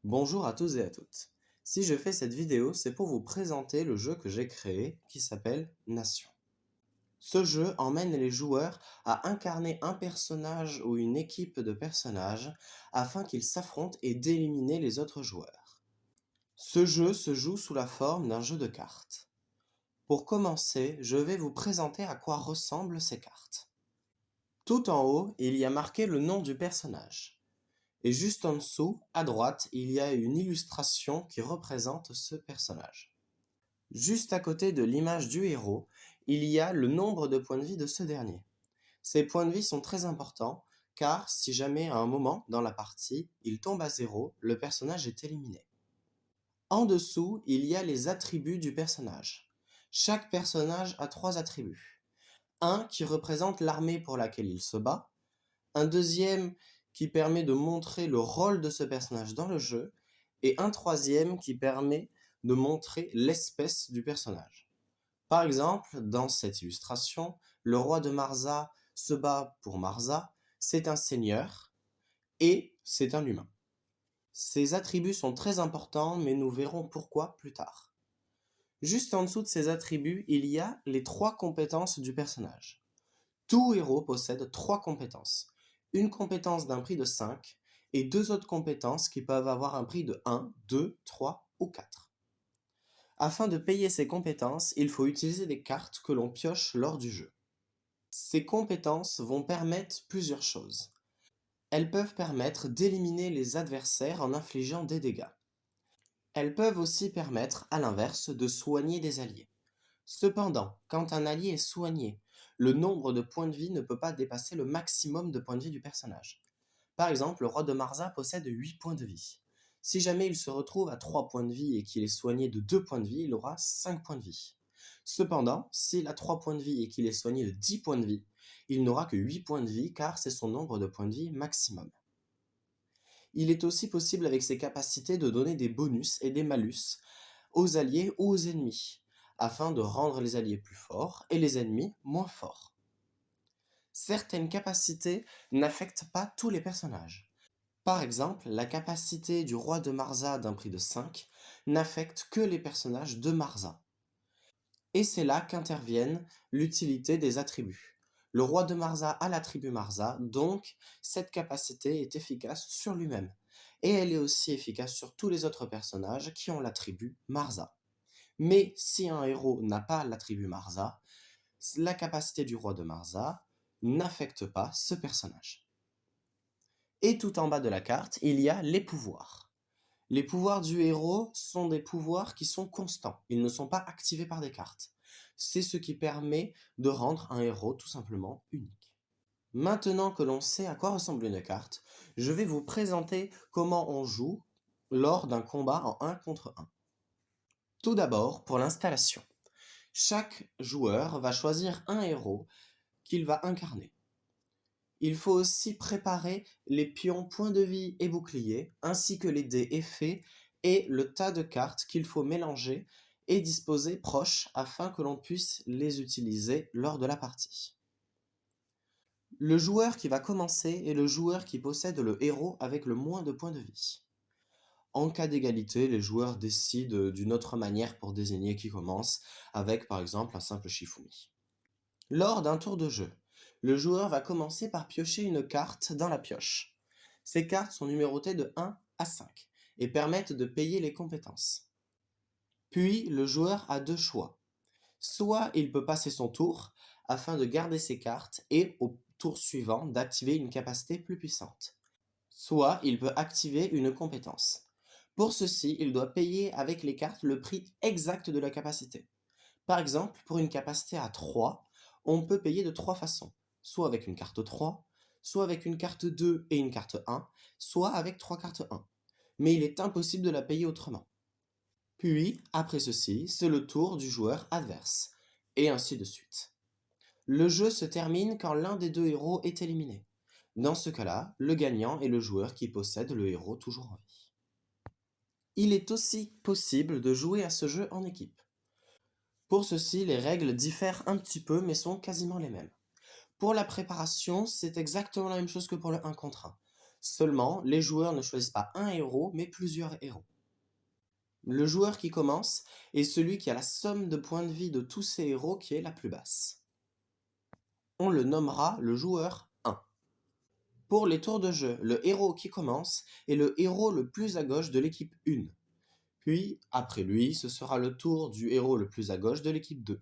Bonjour à tous et à toutes. Si je fais cette vidéo, c'est pour vous présenter le jeu que j'ai créé qui s'appelle Nation. Ce jeu emmène les joueurs à incarner un personnage ou une équipe de personnages afin qu'ils s'affrontent et d'éliminer les autres joueurs. Ce jeu se joue sous la forme d'un jeu de cartes. Pour commencer, je vais vous présenter à quoi ressemblent ces cartes. Tout en haut, il y a marqué le nom du personnage. Et juste en dessous, à droite, il y a une illustration qui représente ce personnage. Juste à côté de l'image du héros, il y a le nombre de points de vie de ce dernier. Ces points de vie sont très importants car si jamais à un moment dans la partie, il tombe à zéro, le personnage est éliminé. En dessous, il y a les attributs du personnage. Chaque personnage a 3 attributs. Un qui représente l'armée pour laquelle il se bat, un deuxième qui permet de montrer le rôle de ce personnage dans le jeu, et un troisième qui permet de montrer l'espèce du personnage. Par exemple, dans cette illustration, le roi de Marza se bat pour Marza, c'est un seigneur et c'est un humain. Ces attributs sont très importants, mais nous verrons pourquoi plus tard. Juste en dessous de ces attributs, il y a les 3 compétences du personnage. Tout héros possède 3 compétences. Une compétence d'un prix de 5 et 2 autres compétences qui peuvent avoir un prix de 1, 2, 3 ou 4. Afin de payer ces compétences, il faut utiliser des cartes que l'on pioche lors du jeu. Ces compétences vont permettre plusieurs choses. Elles peuvent permettre d'éliminer les adversaires en infligeant des dégâts. Elles peuvent aussi permettre, à l'inverse, de soigner des alliés. Cependant, quand un allié est soigné, le nombre de points de vie ne peut pas dépasser le maximum de points de vie du personnage. Par exemple, le roi de Marza possède 8 points de vie. Si jamais il se retrouve à 3 points de vie et qu'il est soigné de 2 points de vie, il aura 5 points de vie. Cependant, s'il a 3 points de vie et qu'il est soigné de 10 points de vie, il n'aura que 8 points de vie car c'est son nombre de points de vie maximum. Il est aussi possible avec ses capacités de donner des bonus et des malus aux alliés ou aux ennemis, afin de rendre les alliés plus forts et les ennemis moins forts. Certaines capacités n'affectent pas tous les personnages. Par exemple, la capacité du roi de Marza d'un prix de 5 n'affecte que les personnages de Marza. Et c'est là qu'interviennent l'utilité des attributs. Le roi de Marza a l'attribut Marza, donc cette capacité est efficace sur lui-même. Et elle est aussi efficace sur tous les autres personnages qui ont l'attribut Marza. Mais si un héros n'a pas l'attribut Marza, la capacité du roi de Marza n'affecte pas ce personnage. Et tout en bas de la carte, il y a les pouvoirs. Les pouvoirs du héros sont des pouvoirs qui sont constants, ils ne sont pas activés par des cartes. C'est ce qui permet de rendre un héros tout simplement unique. Maintenant que l'on sait à quoi ressemble une carte, je vais vous présenter comment on joue lors d'un combat en 1 contre 1. Tout d'abord, pour l'installation. Chaque joueur va choisir un héros qu'il va incarner. Il faut aussi préparer les pions points de vie et bouclier, ainsi que les dés effets et le tas de cartes qu'il faut mélanger et disposer proches afin que l'on puisse les utiliser lors de la partie. Le joueur qui va commencer est le joueur qui possède le héros avec le moins de points de vie. En cas d'égalité, les joueurs décident d'une autre manière pour désigner qui commence, avec par exemple un simple Shifumi. Lors d'un tour de jeu, le joueur va commencer par piocher une carte dans la pioche. Ces cartes sont numérotées de 1 à 5 et permettent de payer les compétences. Puis, le joueur a 2 choix. Soit il peut passer son tour afin de garder ses cartes et au tour suivant d'activer une capacité plus puissante. Soit il peut activer une compétence. Pour ceci, il doit payer avec les cartes le prix exact de la capacité. Par exemple, pour une capacité à 3, on peut payer de 3 façons. Soit avec une carte 3, soit avec une carte 2 et une carte 1, soit avec 3 cartes 1. Mais il est impossible de la payer autrement. Puis, après ceci, c'est le tour du joueur adverse, et ainsi de suite. Le jeu se termine quand l'un des 2 héros est éliminé. Dans ce cas-là, le gagnant est le joueur qui possède le héros toujours en vie. Il est aussi possible de jouer à ce jeu en équipe. Pour ceci, les règles diffèrent un petit peu mais sont quasiment les mêmes. Pour la préparation, c'est exactement la même chose que pour le 1 contre 1. Seulement, les joueurs ne choisissent pas un héros, mais plusieurs héros. Le joueur qui commence est celui qui a la somme de points de vie de tous ces héros qui est la plus basse. On le nommera le joueur 1. Pour les tours de jeu, le héros qui commence est le héros le plus à gauche de l'équipe 1. Puis, après lui, ce sera le tour du héros le plus à gauche de l'équipe 2.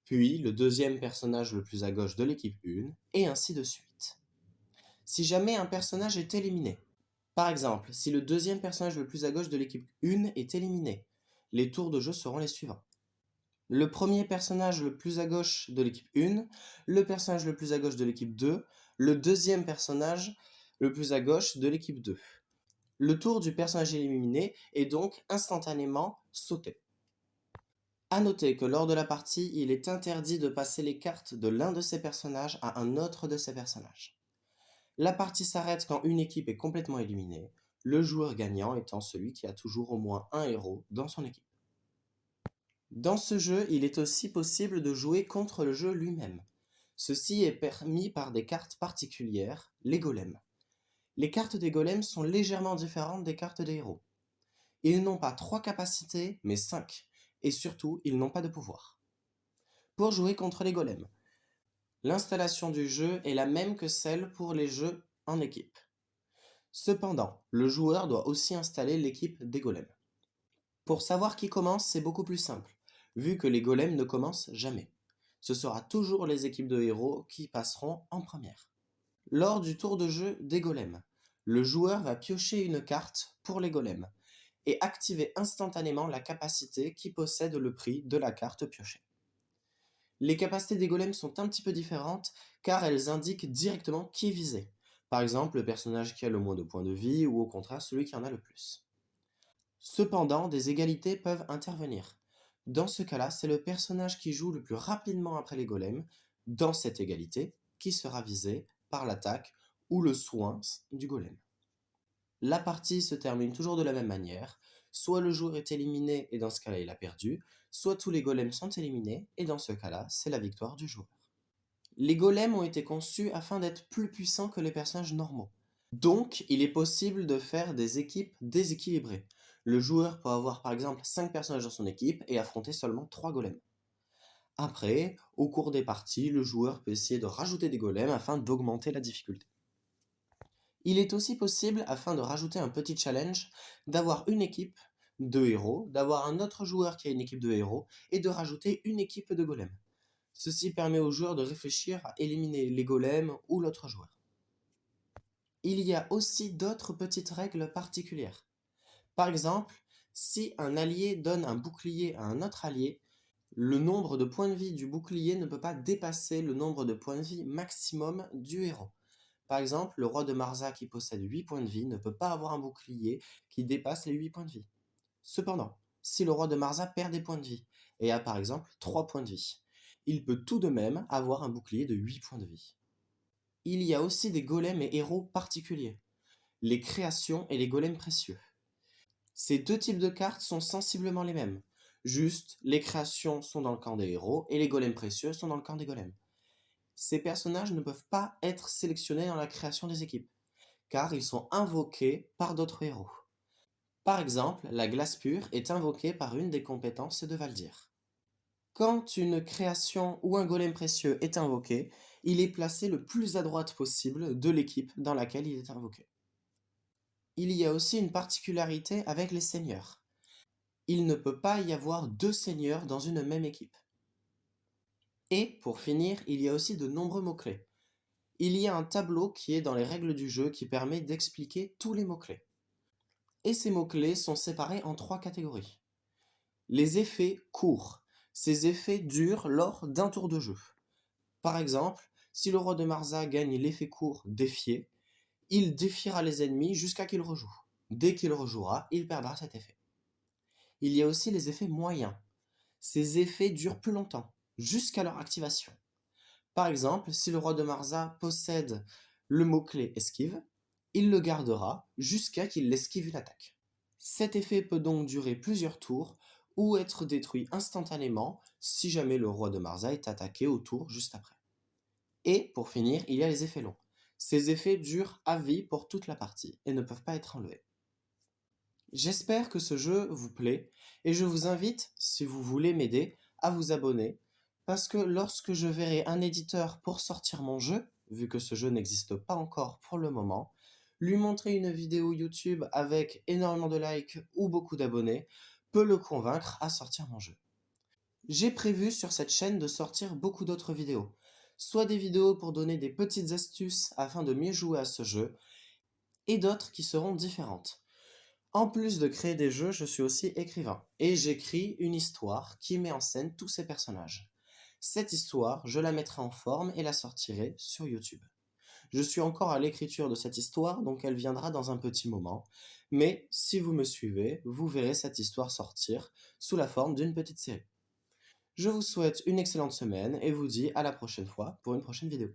Puis, le deuxième personnage le plus à gauche de l'équipe 1, et ainsi de suite. Si jamais un personnage est éliminé, par exemple, si le deuxième personnage le plus à gauche de l'équipe 1 est éliminé, les tours de jeu seront les suivants. Le premier personnage le plus à gauche de l'équipe 1, le personnage le plus à gauche de l'équipe 2, le deuxième personnage le plus à gauche de l'équipe 2. Le tour du personnage éliminé est donc instantanément sauté. A noter que lors de la partie, il est interdit de passer les cartes de l'un de ces personnages à un autre de ces personnages. La partie s'arrête quand une équipe est complètement éliminée, le joueur gagnant étant celui qui a toujours au moins un héros dans son équipe. Dans ce jeu, il est aussi possible de jouer contre le jeu lui-même. Ceci est permis par des cartes particulières, les golems. Les cartes des golems sont légèrement différentes des cartes des héros. Ils n'ont pas 3 capacités, mais 5, et surtout, ils n'ont pas de pouvoir. Pour jouer contre les golems, l'installation du jeu est la même que celle pour les jeux en équipe. Cependant, le joueur doit aussi installer l'équipe des golems. Pour savoir qui commence, c'est beaucoup plus simple, vu que les golems ne commencent jamais. Ce sera toujours les équipes de héros qui passeront en première. Lors du tour de jeu des golems, le joueur va piocher une carte pour les golems et activer instantanément la capacité qui possède le prix de la carte piochée. Les capacités des golems sont un petit peu différentes car elles indiquent directement qui est visé. Par exemple, le personnage qui a le moins de points de vie ou au contraire celui qui en a le plus. Cependant, des égalités peuvent intervenir. Dans ce cas-là, c'est le personnage qui joue le plus rapidement après les golems, dans cette égalité, qui sera visé par l'attaque ou le soin du golem. La partie se termine toujours de la même manière, soit le joueur est éliminé et dans ce cas-là il a perdu, soit tous les golems sont éliminés et dans ce cas-là c'est la victoire du joueur. Les golems ont été conçus afin d'être plus puissants que les personnages normaux. Donc, il est possible de faire des équipes déséquilibrées. Le joueur peut avoir par exemple 5 personnages dans son équipe et affronter seulement 3 golems. Après, au cours des parties, le joueur peut essayer de rajouter des golems afin d'augmenter la difficulté. Il est aussi possible, afin de rajouter un petit challenge, d'avoir une équipe de héros, d'avoir un autre joueur qui a une équipe de héros, et de rajouter une équipe de golems. Ceci permet au joueur de réfléchir à éliminer les golems ou l'autre joueur. Il y a aussi d'autres petites règles particulières. Par exemple, si un allié donne un bouclier à un autre allié, le nombre de points de vie du bouclier ne peut pas dépasser le nombre de points de vie maximum du héros. Par exemple, le roi de Marza qui possède 8 points de vie ne peut pas avoir un bouclier qui dépasse les 8 points de vie. Cependant, si le roi de Marza perd des points de vie et a par exemple 3 points de vie, il peut tout de même avoir un bouclier de 8 points de vie. Il y a aussi des golems et héros particuliers, les créations et les golems précieux. Ces deux types de cartes sont sensiblement les mêmes, juste les créations sont dans le camp des héros et les golems précieux sont dans le camp des golems. Ces personnages ne peuvent pas être sélectionnés dans la création des équipes, car ils sont invoqués par d'autres héros. Par exemple, la glace pure est invoquée par une des compétences de Valdir. Quand une création ou un golem précieux est invoqué, il est placé le plus à droite possible de l'équipe dans laquelle il est invoqué. Il y a aussi une particularité avec les seigneurs. Il ne peut pas y avoir 2 seigneurs dans une même équipe. Et, pour finir, il y a aussi de nombreux mots-clés. Il y a un tableau qui est dans les règles du jeu qui permet d'expliquer tous les mots-clés. Et ces mots-clés sont séparés en 3 catégories. Les effets courts. Ces effets durent lors d'un tour de jeu. Par exemple, si le roi de Marza gagne l'effet court défier, il défiera les ennemis jusqu'à qu'il rejoue. Dès qu'il rejouera, il perdra cet effet. Il y a aussi les effets moyens. Ces effets durent plus longtemps, jusqu'à leur activation. Par exemple, si le roi de Marza possède le mot-clé esquive, il le gardera jusqu'à qu'il esquive une attaque. Cet effet peut donc durer plusieurs tours ou être détruit instantanément si jamais le roi de Marza est attaqué au tour juste après. Et pour finir, il y a les effets longs. Ces effets durent à vie pour toute la partie et ne peuvent pas être enlevés. J'espère que ce jeu vous plaît et je vous invite, si vous voulez m'aider, à vous abonner parce que lorsque je verrai un éditeur pour sortir mon jeu, vu que ce jeu n'existe pas encore pour le moment, lui montrer une vidéo YouTube avec énormément de likes ou beaucoup d'abonnés peut le convaincre à sortir mon jeu. J'ai prévu sur cette chaîne de sortir beaucoup d'autres vidéos, soit des vidéos pour donner des petites astuces afin de mieux jouer à ce jeu, et d'autres qui seront différentes. En plus de créer des jeux, je suis aussi écrivain, et j'écris une histoire qui met en scène tous ces personnages. Cette histoire, je la mettrai en forme et la sortirai sur YouTube. Je suis encore à l'écriture de cette histoire, donc elle viendra dans un petit moment, mais si vous me suivez, vous verrez cette histoire sortir sous la forme d'une petite série. Je vous souhaite une excellente semaine et vous dis à la prochaine fois pour une prochaine vidéo.